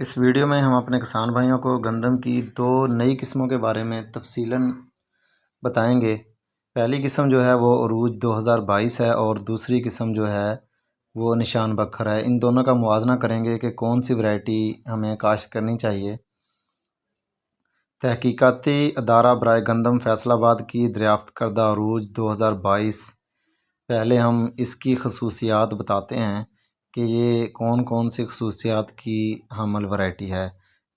اس video میں ہم اپنے کسان بھائیوں کو گندم کی دو نئی قسموں کے بارے میں تفصیلاً بتائیں گے۔ پہلی قسم جو ہے وہ عروج 2022 ہے اور دوسری قسم جو ہے وہ نشان بکھر ہے۔ ان دونوں کا موازنہ کریں گے کہ کون سی ورائٹی ہمیں کاشت کرنی چاہیے۔ تحقیقاتی ادارہ برائے گندم فیصل آباد کی دریافت کردہ عروج 2022، پہلے ہم اس کی خصوصیات بتاتے ہیں کہ یہ کون کون سی خصوصیات کی حامل ورائٹی ہے۔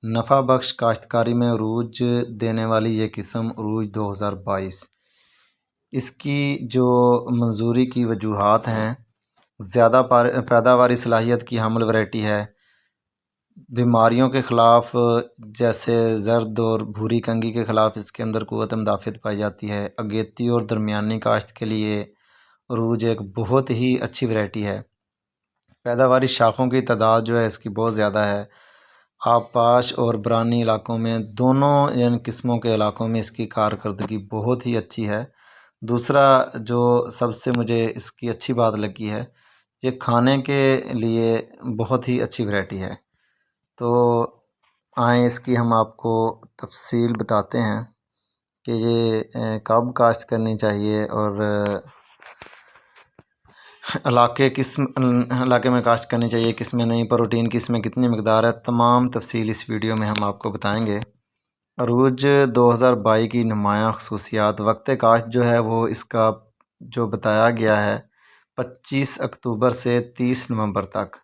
نفع بخش کاشتکاری میں عروج دینے والی یہ قسم عروج 2022، اس کی جو منظوری کی وجوہات ہیں، زیادہ پیداواری صلاحیت کی حامل ورائٹی ہے، بیماریوں کے خلاف جیسے زرد اور بھوری کنگھی کے خلاف اس کے اندر قوت مدافعت پائی جاتی ہے۔ اگیتی اور درمیانی کاشت کے لیے عروج ایک بہت ہی اچھی ورائٹی ہے۔ پیداواری شاخوں کی تعداد جو ہے اس کی بہت زیادہ ہے۔ آبپاش اور برانی علاقوں میں دونوں قسموں کے علاقوں میں اس کی کارکردگی بہت ہی اچھی ہے۔ دوسرا جو سب سے مجھے اس کی اچھی بات لگی ہے، یہ کھانے کے لیے بہت ہی اچھی ورائٹی ہے۔ تو آئیں اس کی ہم آپ کو تفصیل بتاتے ہیں کہ یہ کب کاشت کرنی چاہیے اور علاقے میں کاشت کرنی چاہیے، کس میں نہیں، پروٹین کس میں کتنی مقدار ہے، تمام تفصیل اس ویڈیو میں ہم آپ کو بتائیں گے۔ عروج 2022 کی نمایاں خصوصیات۔ وقت کاشت جو ہے وہ اس کا جو بتایا گیا ہے 25 اکتوبر سے 30 نومبر تک۔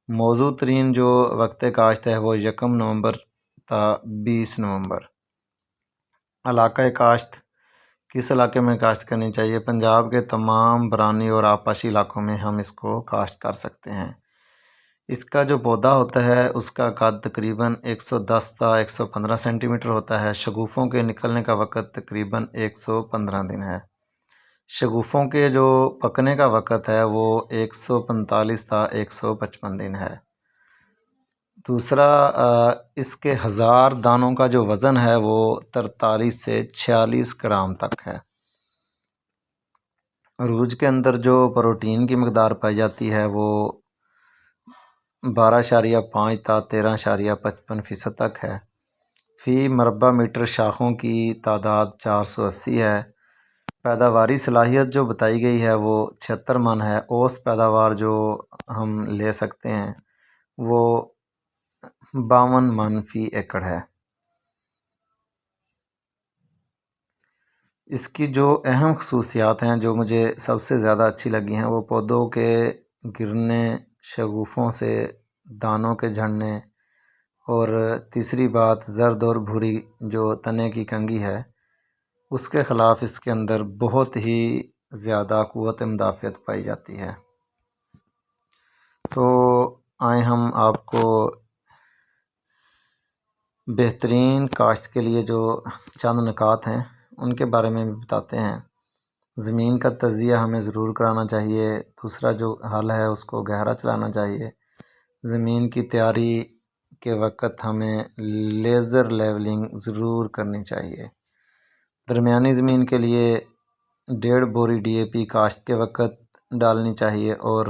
موزوں ترین جو وقت کاشت ہے وہ 1 نومبر تا 20 نومبر۔ علاقہ کاشت، کس علاقے میں کاشت کرنی چاہیے؟ پنجاب کے تمام برانی اور آبپاشی علاقوں میں ہم اس کو کاشت کر سکتے ہیں۔ اس کا جو پودا ہوتا ہے اس کا قد تقریباً 110 تا 115 سینٹی میٹر ہوتا ہے۔ شگوفوں کے نکلنے کا وقت تقریباً 115 دن ہے۔ شگوفوں کے جو پکنے کا وقت ہے وہ 145 تا 155 دن ہے۔ دوسرا، اس کے 1000 دانوں کا جو وزن ہے وہ 43 سے 46 گرام تک ہے۔ عروج کے اندر جو پروٹین کی مقدار پائی جاتی ہے وہ 12.5 تا 13.55% تک ہے۔ فی مربع میٹر شاخوں کی تعداد 480 ہے۔ پیداواری صلاحیت جو بتائی گئی ہے وہ 76 من ہے۔ اوسط پیداوار جو ہم لے سکتے ہیں وہ 52 من فی ایکڑ ہے۔ اس کی جو اہم خصوصیات ہیں جو مجھے سب سے زیادہ اچھی لگی ہیں وہ پودوں کے گرنے، شگوفوں سے دانوں کے جھڑنے، اور تیسری بات زرد اور بھوری جو تنے کی کنگھی ہے اس کے خلاف اس کے اندر بہت ہی زیادہ قوت مدافعت پائی جاتی ہے۔ تو آئیں ہم آپ کو بہترین کاشت کے لیے جو چند نکات ہیں ان کے بارے میں بھی بتاتے ہیں۔ زمین کا تجزیہ ہمیں ضرور کرانا چاہیے۔ دوسرا جو حل ہے اس کو گہرا چلانا چاہیے۔ زمین کی تیاری کے وقت ہمیں لیزر لیولنگ ضرور کرنی چاہیے۔ درمیانی زمین کے لیے 1.5 بوری DAP کاشت کے وقت ڈالنی چاہیے اور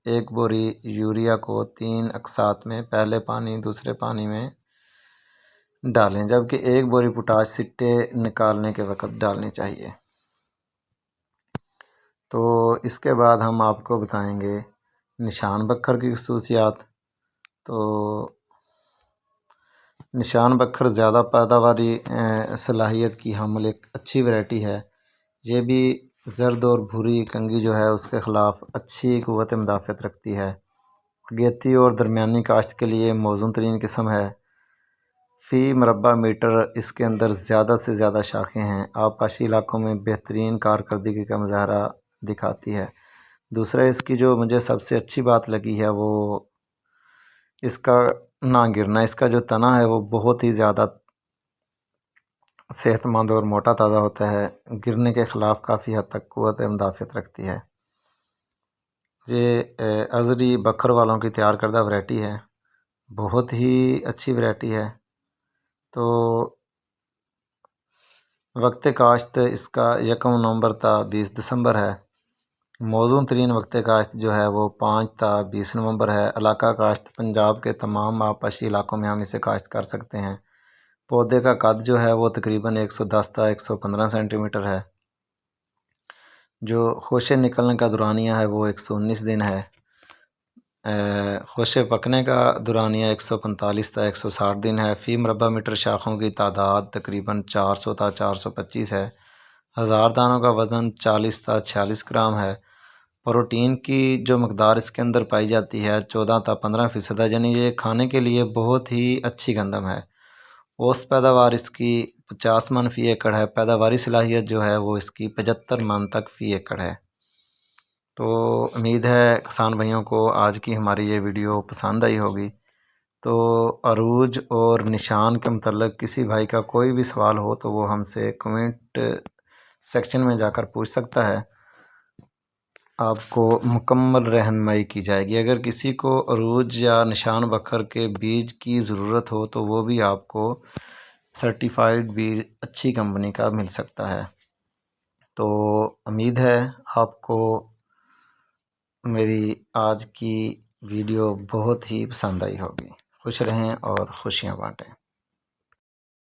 1 بوری یوریا کو 3 اقساط میں پہلے پانی دوسرے پانی میں ڈالیں، جبکہ 1 بوری پوٹاش سٹے نکالنے کے وقت ڈالنی چاہیے۔ تو اس کے بعد ہم آپ کو بتائیں گے نشان بکھر کی خصوصیات۔ تو نشان بکھر زیادہ پیداواری صلاحیت کی حامل ایک اچھی ورائٹی ہے۔ یہ بھی زرد اور بھوری کنگھی جو ہے اس کے خلاف اچھی قوت مدافعت رکھتی ہے۔ اگیتی اور درمیانی کاشت کے لیے موزوں ترین قسم ہے۔ فی مربع میٹر اس کے اندر زیادہ سے زیادہ شاخیں ہیں۔ آبپاشی علاقوں میں بہترین کارکردگی کا مظاہرہ دکھاتی ہے۔ دوسرا اس کی جو مجھے سب سے اچھی بات لگی ہے وہ اس کا نہ گرنا۔ اس کا جو تنا ہے وہ بہت ہی زیادہ صحت مند اور موٹا تازہ ہوتا ہے، گرنے کے خلاف کافی حد تک قوت مدافعت رکھتی ہے۔ یہ ازری بکھر والوں کی تیار کردہ ورائٹی ہے، بہت ہی اچھی ورائٹی ہے۔ تو وقت کاشت اس کا 1 نومبر تا 20 دسمبر ہے۔ موزوں ترین وقت کاشت جو ہے وہ 5 تا 20 نومبر ہے۔ علاقہ کاشت پنجاب کے تمام آبپاشی علاقوں میں ہم اسے کاشت کر سکتے ہیں۔ پودے کا قد جو ہے وہ تقریباً 110 تا 115 سینٹی میٹر ہے۔ جو خوشے نکلنے کا دورانیہ ہے وہ 119 دن ہے۔ خوشے پکنے کا دورانیہ 145 تا 160 دن ہے۔ فی مربع میٹر شاخوں کی تعداد تقریباً 400 تا 425 ہے۔ 1000 دانوں کا وزن 40 تا 46 گرام ہے۔ پروٹین کی جو مقدار اس کے اندر پائی جاتی ہے 14 تا 15% ہے، یعنی یہ کھانے کے لیے بہت ہی اچھی گندم ہے۔ اوسط پیداوار اس کی 50 من فی ایکڑ ہے۔ پیداواری صلاحیت جو ہے وہ اس کی 75 من تک فی ایکڑ ہے۔ تو امید ہے کسان بھائیوں کو آج کی ہماری یہ ویڈیو پسند آئی ہوگی۔ تو عروج اور نشان کے متعلق کسی بھائی کا کوئی بھی سوال ہو تو وہ ہم سے کمنٹ سیکشن میں جا کر پوچھ سکتا ہے، آپ کو مکمل رہنمائی کی جائے گی۔ اگر کسی کو عروج یا نشان بکھر کے بیج کی ضرورت ہو تو وہ بھی آپ کو سرٹیفائیڈ بیج اچھی کمپنی کا مل سکتا ہے۔ تو امید ہے آپ کو میری آج کی ویڈیو بہت ہی پسند آئی ہوگی۔ خوش رہیں اور خوشیاں بانٹیں۔